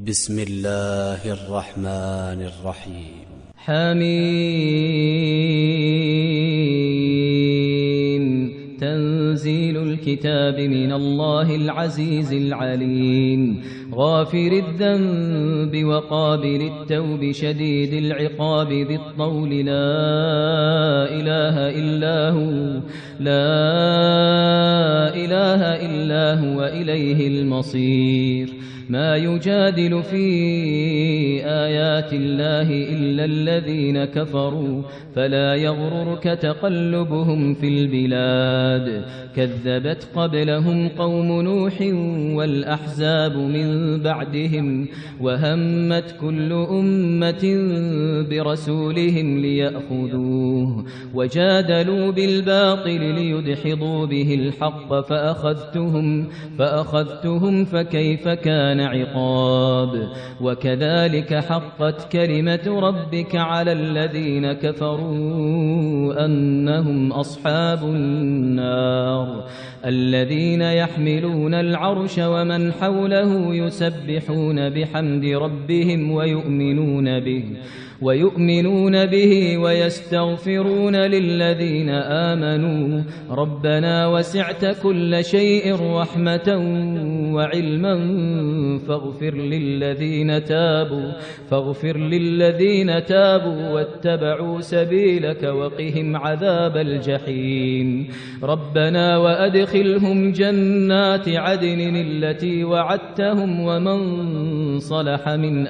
بسم الله الرحمن الرحيم. حميم. تنزيل الكتاب من الله العزيز العليم. غافر الذنب وقابل التوب شديد العقاب ذي الطول لا إله إلا هو إليه المصير. ما يجادل في آيات الله إلا الذين كفروا فلا يغررك تقلبهم في البلاد. كذبت قبلهم قوم نوح والأحزاب من بعدهم وهمت كل أمة برسولهم ليأخذوه وجادلوا بالباطل ليدحضوا به الحق فأخذتهم فكيف كان عقاب. وكذلك حقت كلمة ربك على الذين كفروا أنهم أصحاب النار. الذين يحملون العرش ومن حوله يسبحون بحمد ربهم ويؤمنون به ويستغفرون للذين آمنوا ربنا وسعت كل شيء رحمة وعلما فاغفر للذين تابوا واتبعوا سبيلك وقهم عذاب الجحيم. ربنا وأدخلهم جنات عدن التي وعدتهم ومن صلح من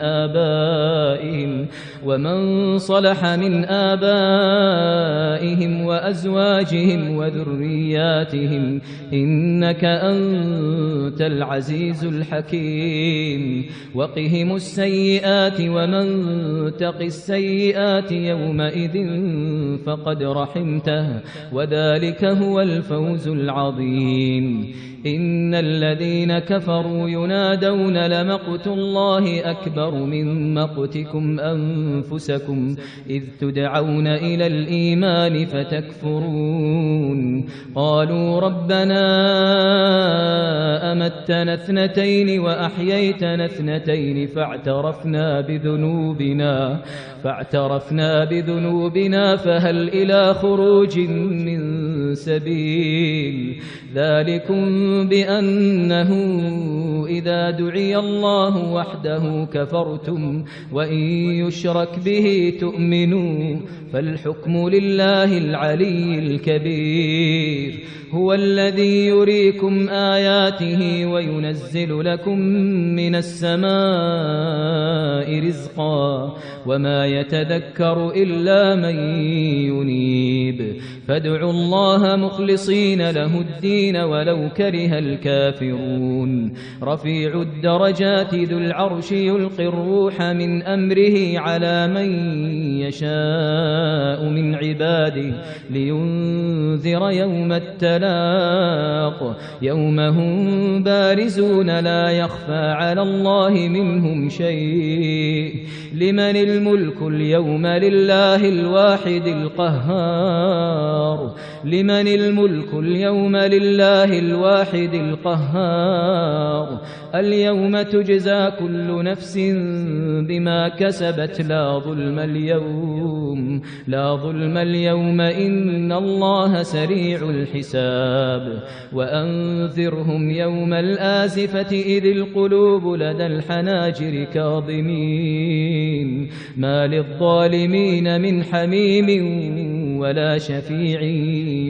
آبائهم وأزواجهم وذرياتهم إنك أنت العزيز الحكيم. وقهم السيئات ومن تق السيئات يومئذ فقد رحمته وذلك هو الفوز العظيم. إن الذين كفروا ينادون لمقت الله أكبر من مقتكم أنفسكم إذ تدعون إلى الإيمان فتكفرون. قالوا ربنا أمتنا اثنتين وأحييتنا اثنتين فاعترفنا بذنوبنا فهل إلى خروج من سبيل. ذلكم بأنه إذا دعي الله وحده كفرتم وإن يشرك به تؤمنوا فالحكم لله العلي الكبير. هو الذي يريكم آياته وينزل لكم من السماء رزقا وما يتذكر إلا من ينيب. فادعوا الله مخلصين له الدين ولو كره الكافرون. رفيع الدرجات ذو العرش يلقي الروح من أمره على من يشاء من عباده لينذر يوم التلاق يوم هم بارزون لا يخفى على الله منهم شيء. لمن الملك اليوم لله الواحد القهار. لمن الملك اليوم لله الواحد القهار. اليوم تجزى كل نفس بما كسبت لا ظلم اليوم إن الله سريع الحساب. وأنذرهم يوم الآزفة إذ القلوب لدى الحناجر كاظمين ما للظالمين من حميم ولا شفيع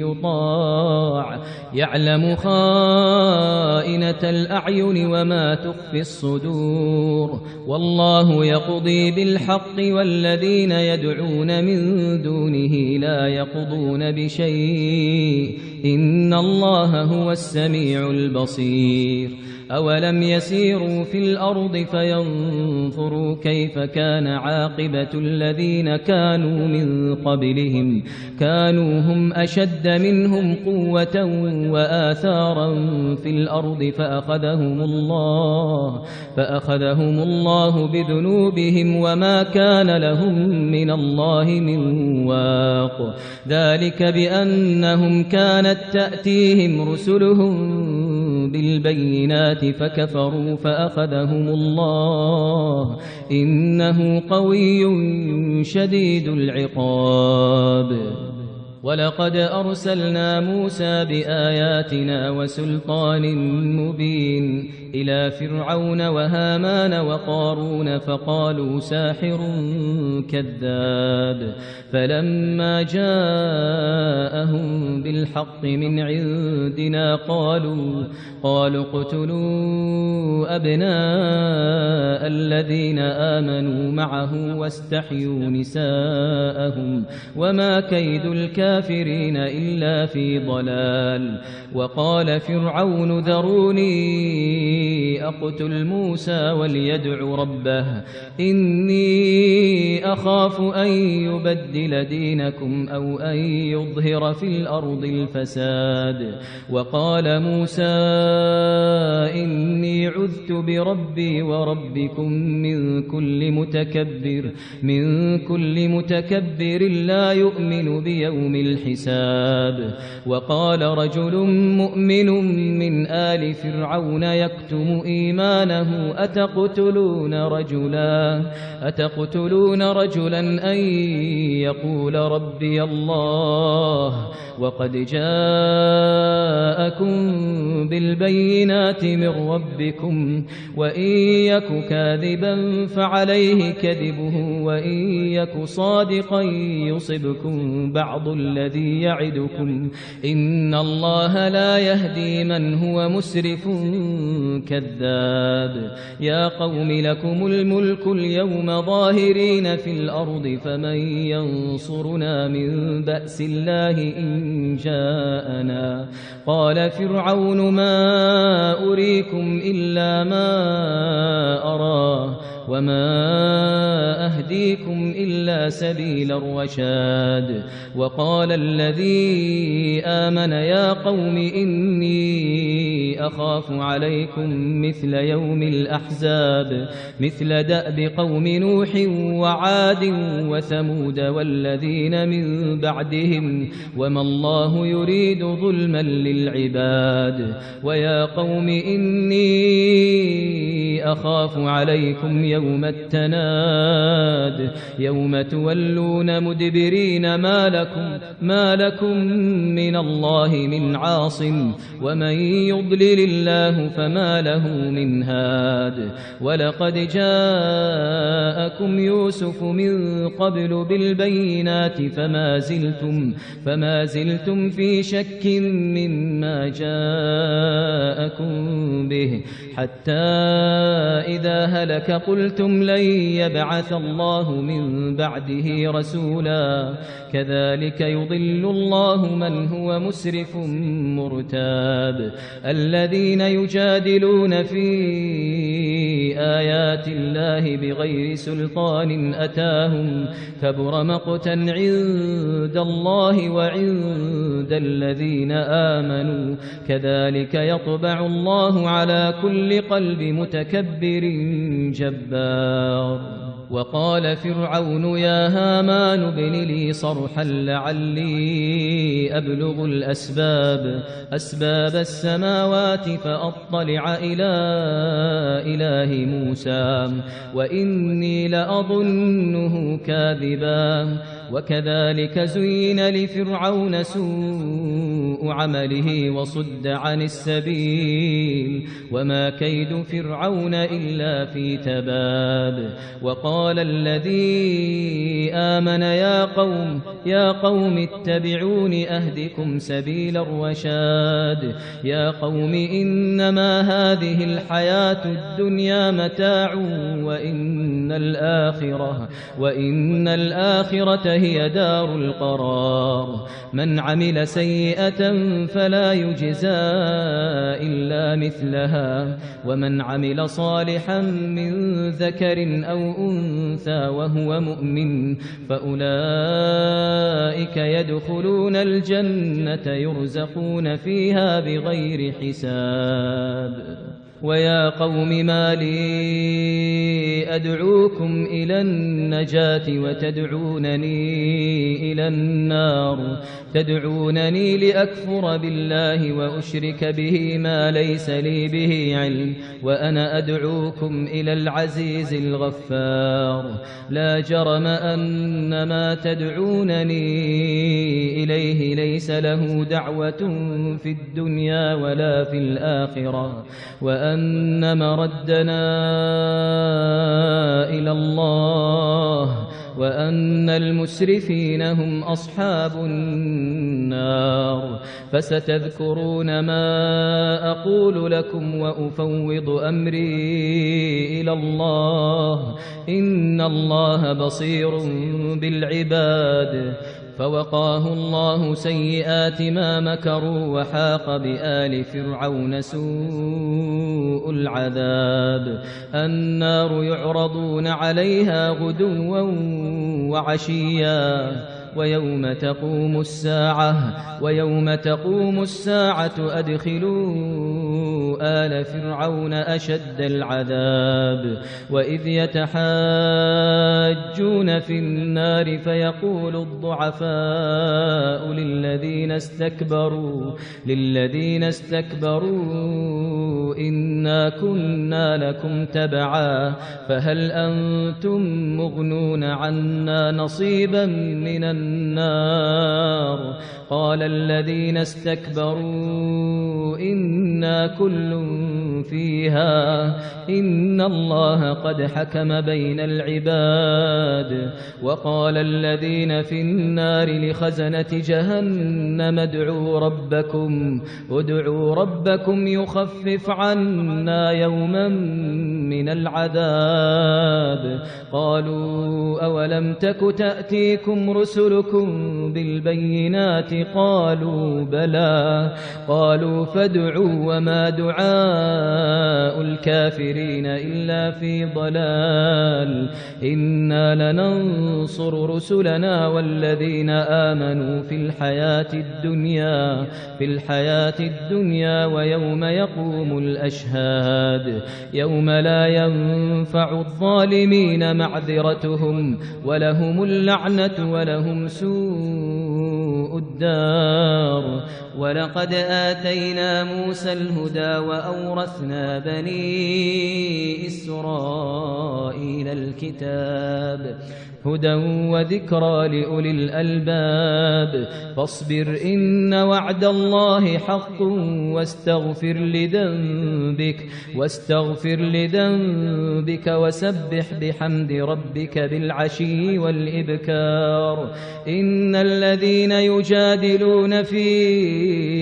يطاع. يعلم خائنة الأعين وما تخفي الصدور. والله يقضي بالحق والذين يدعون من دونه لا يقضون بشيء إن الله هو السميع البصير. أولم يسيروا في الأرض فينظروا كيف كان عاقبة الذين كانوا من قبلهم كانوا هم أشد منهم قوة وآثارا في الأرض فأخذهم الله بذنوبهم وما كان لهم من الله من واق. ذلك بأنهم كانت تأتيهم رسلهم بالله بالبينات فكفروا فأخذهم الله إنه قوي شديد العقاب. ولقد أرسلنا موسى بآياتنا وسلطان مبين إلى فرعون وهامان وقارون فقالوا ساحر كذاب. فلما جاءهم بالحق من عندنا قالوا اقتلوا أبناء الذين آمنوا معه واستحيوا نساءهم وما كيد الكافرين إلا في ضلال. وقال فرعون ذروني أقتل موسى وليدع ربه إني أخاف أن يبدل دينكم أو أن يظهر في الأرض الفساد. وقال موسى إني عذت بربي وربكم من كل متكبر لا يؤمن بيوم الحساب. وقال رجل مؤمن من آل فرعون يكتم إيمانه أتقتلون رجلا أن يقول ربي الله وقد جاءكم بالبينات من ربكم وإن يك كاذبا فعليه كذبه وإن يك صادقا يصبكم بعض الذي يعدكم إن الله لا يهدي من هو مسرف كذاب. يا قوم لكم الملك اليوم ظاهرين في الأرض فمن ينصرنا من بأس الله إن جاءنا. قال فرعون ما أريكم إلا ما أرى وما أهديكم إلا سبيل الرشاد. وقال الذي آمن يا قوم إني أخاف عليكم مثل يوم الأحزاب مثل دأب قوم نوح وعاد وثمود والذين من بعدهم وما الله يريد ظلما للعباد. ويا قوم إني أخاف عليكم يوم التناد يوم تولون مدبرين ما لكم من الله من عاصم ومن يضلل الله فما له من هاد. ولقد جاءكم يوسف من قبل بالبينات فما زلتم في شك مما جاءكم به حتى إذا هلك قلتم لن يبعث الله من بعده رسولا كذلك يضل الله من هو مسرف مرتاب. الذين يجادلون في آيات الله بغير سلطان أتاهم كبر مقتا عند الله وعند الذين آمنوا كذلك يطبع الله على كل قلب متكبر جبار. وقال فرعون يا هامان ابن لي صرحا لعلي أبلغ أسباب السماوات فأطلع إلى إله موسى وإني لأظنه كاذبا. وكذلك زين لفرعون سوء عمله وصد عن السبيل وما كيد فرعون إلا في تباب. وقال الذي آمن يا قوم اتبعون أهدكم سبيل الرشاد. يا قوم إنما هذه الحياة الدنيا متاع وإن الآخرة هي دار القرار. من عمل سيئة فلا يجزى إلا مثلها ومن عمل صالحا من ذكر أو أنثى وهو مؤمن فأولئك يدخلون الجنة يرزقون فيها بغير حساب. ويا قوم ما لي أدعوكم إلى النجاة وتدعونني إلى النار تدعونني لأكفر بالله وأشرك به ما ليس لي به علم وأنا أدعوكم إلى العزيز الغفار لا جرم أن ما تدعونني إليه ليس له دعوة في الدنيا ولا في الآخرة وأن مردنا إلى الله وأن المسرفين هم أصحاب النار فستذكرون ما أقول لكم وأفوض أمري إلى الله إن الله بصير بالعباد فوقاه الله سيئات ما مكروا وحاق بآل فرعون سوء العذاب النار يعرضون عليها غدوا وعشيا ويوم تقوم الساعة أدخلوا آل فرعون أشد العذاب وإذ يتحاجون في النار فيقول الضعفاء للذين استكبروا إنا كنا لكم تبعا فهل أنتم مغنون عنا نصيبا من النار قال الذين استكبروا إنا كل فيها إن الله قد حكم بين العباد وقال الذين في النار لخزنة جهنم ادعوا ربكم يخفف عنا يوما من العذاب قالوا أولم تك تأتيكم رسلكم بالبينات قالوا بلى قالوا فادعوا وما دعاء الكافرين إلا في ضلال إنا لننصر رسلنا والذين آمنوا في الحياة الدنيا ويوم يقوم الأشهاد يوم لا ينفع الظالمين معذرتهم ولهم اللعنة ولهم سوء الدار ولقد آتينا موسى الهدى وأورثنا بني إسرائيل الكتاب هدى وذكرى لأولي الألباب فاصبر إن وعد الله حق واستغفر لذنبك وسبح بحمد ربك بالعشي والإبكار إن الذين يجادلون في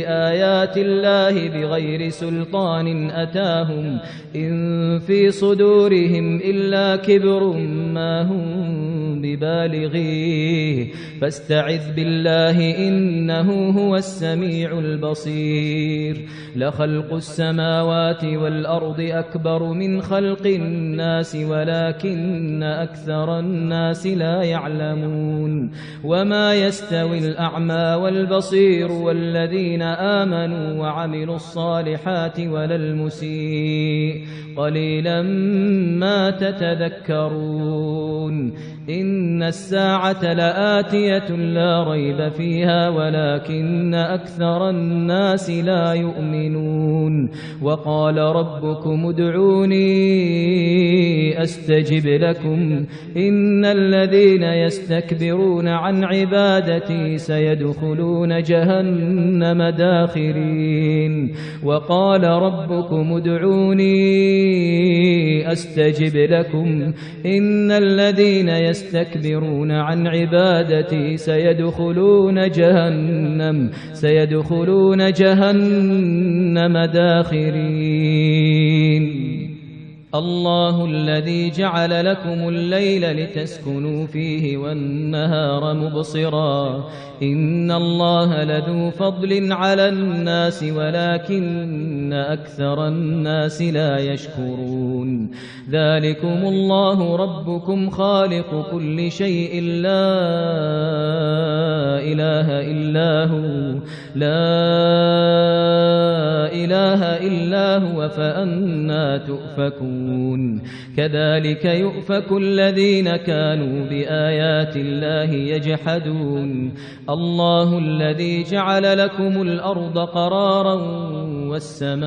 آيات الله بغير سلطان أتاهم إن في صدورهم إلا كبر ما هم ببالغيه فاستعذ بالله إنه هو السميع البصير لخلق السماوات والأرض أكبر من خلق الناس ولكن أكثر الناس لا يعلمون وما يستوي الأعمى والبصير والذين آمنوا وعملوا الصالحات ولا المسيء قليلا ما تتذكرون إن الساعة لآتية لا ريب فيها ولكن أكثر الناس لا يؤمنون وقال ربكم ادعوني أستجب لكم إن الذين يستكبرون عن عبادتي سيدخلون جهنم داخرين وقال ربكم ادعوني أستجب لكم إن الذين يستكبرون عن عبادتي سيدخلون جهنم داخرين الله الذي جعل لكم الليل لتسكنوا فيه والنهار مبصرا إن الله لذو فضل على الناس ولكن أكثر الناس لا يشكرون ذلكم الله ربكم خالق كل شيء لا إله إلا هو فأنى تؤفكون كذلك يؤفك الذين كانوا بآيات الله يجحدون الله الذي جعل لكم الأرض قرارا والسماء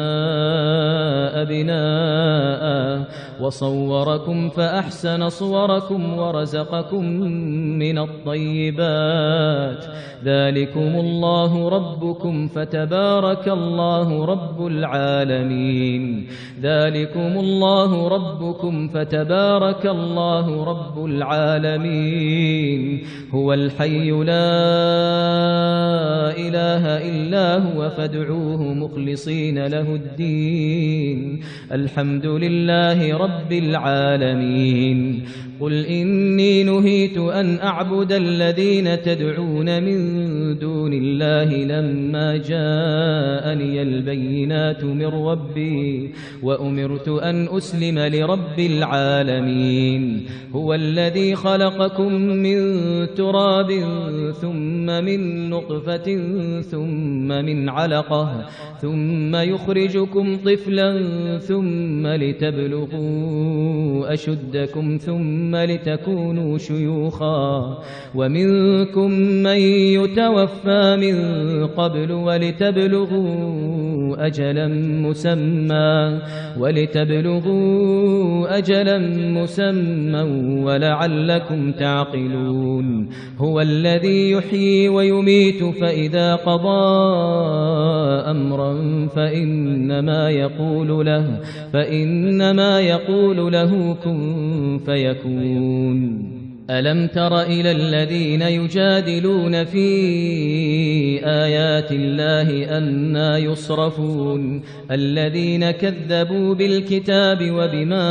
بناء وصوركم فأحسن صوركم ورزقكم من الطيبات ذلكم الله ربكم فتبارك الله رب العالمين ذلكم الله ربكم فتبارك الله رب العالمين هو الحي لا إله إلا هو فادعوه مخلصين له الدين الحمد لله رب العالمين قل إني نهيت أن أعبد الذين تدعون من دون الله لما جاءني البينات من ربي وأمرت أن أسلم لرب العالمين هو الذي خلقكم من تراب ثم من نطفة ثم من علقة ثم يخرجكم طفلا ثم لتبلغوا أشدكم ثم لتكونوا شيوخا ومنكم من يتوفى من قبل ولتبلغوا أجلا مسمى ولعلكم تعقلون هو الذي يحيي ويميت فإذا قضى أمرا فإنما يقول له كن فيكون ألم تر إلى الذين يجادلون في آيات الله أنى يصرفون الذين كذبوا بالكتاب وبما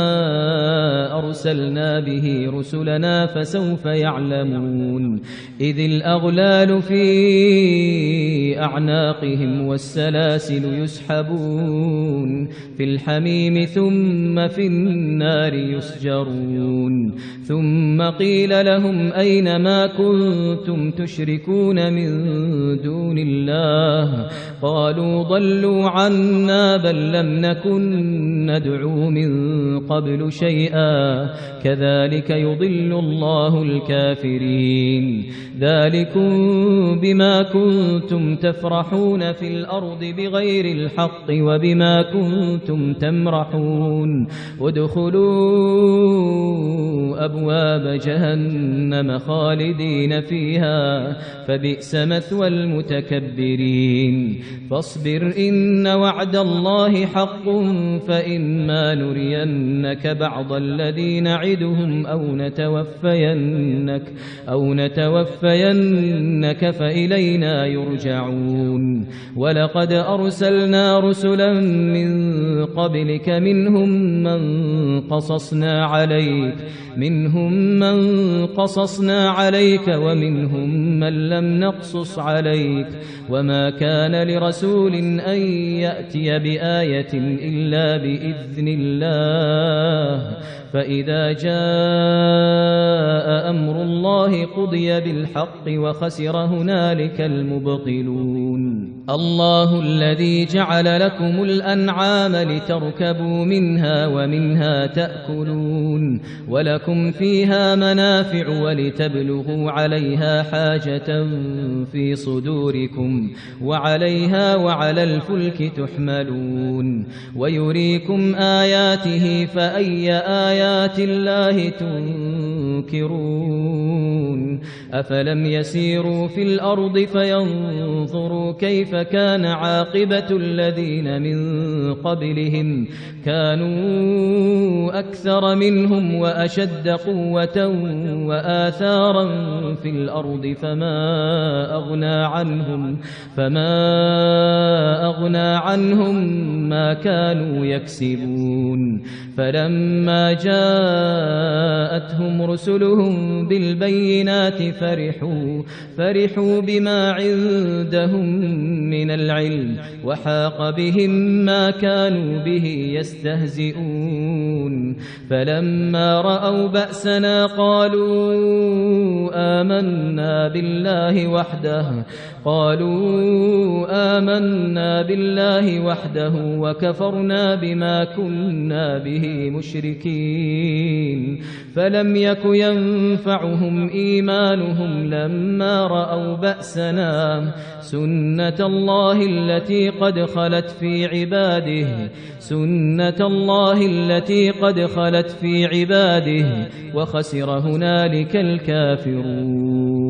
أرسلنا به رسلنا فسوف يعلمون إذ الأغلال في أعناقهم والسلاسل يسحبون في الحميم ثم في النار يسجرون ثم قيل لهم أين ما كنتم تشركون من دون الله قالوا ضلوا عنا بل لم نكن ندعو من قبل شيئا كذلك يضل الله الكافرين ذلكم بما كنتم تفرحون في الأرض بغير الحق وبما كنتم تمرحون ادخلوا أبواب جهنم خالدين فيها فبئس مثوى المتكبرين فاصبر إن وعد الله حق فإما نرينك بعض الذي نعدهم أو نتوفينك فإلينا يرجعون ولقد أرسلنا رسلا من قبلك منهم من قصصنا عليك ومنهم من لم نقصص عليك وما كان لرسول أن يأتي بآية إلا بإذن الله فإذا جاء أمر الله قضي بالحق وخسر هنالك المبطلون الله الذي جعل لكم الأنعام لتركبوا منها ومنها تأكلون ولكم فيها منافع ولتبلغوا عليها حاجة في صدوركم وعليها وعلى الفلك تحملون ويريكم آياته فأي آيات الله تنكرون أفلم يسيروا في الأرض فينظروا كيف كان عاقبة الذين من قبلهم كانوا أكثر منهم وأشد قوة وآثارا في الأرض فما أغنى عنهم ما كانوا يكسبون فلما جاءتهم رسلهم رسلهم بالبينات فرحوا بما عندهم من العلم وحاق بهم ما كانوا به يستهزئون فلما رأوا بأسنا قالوا آمنا بالله وحده وكفرنا بما كنا به مشركين فلم يك ينفعهم إيمانهم لما رأوا بأسنا سنة الله التي قد خلت في عباده وخسر هنالك الكافرون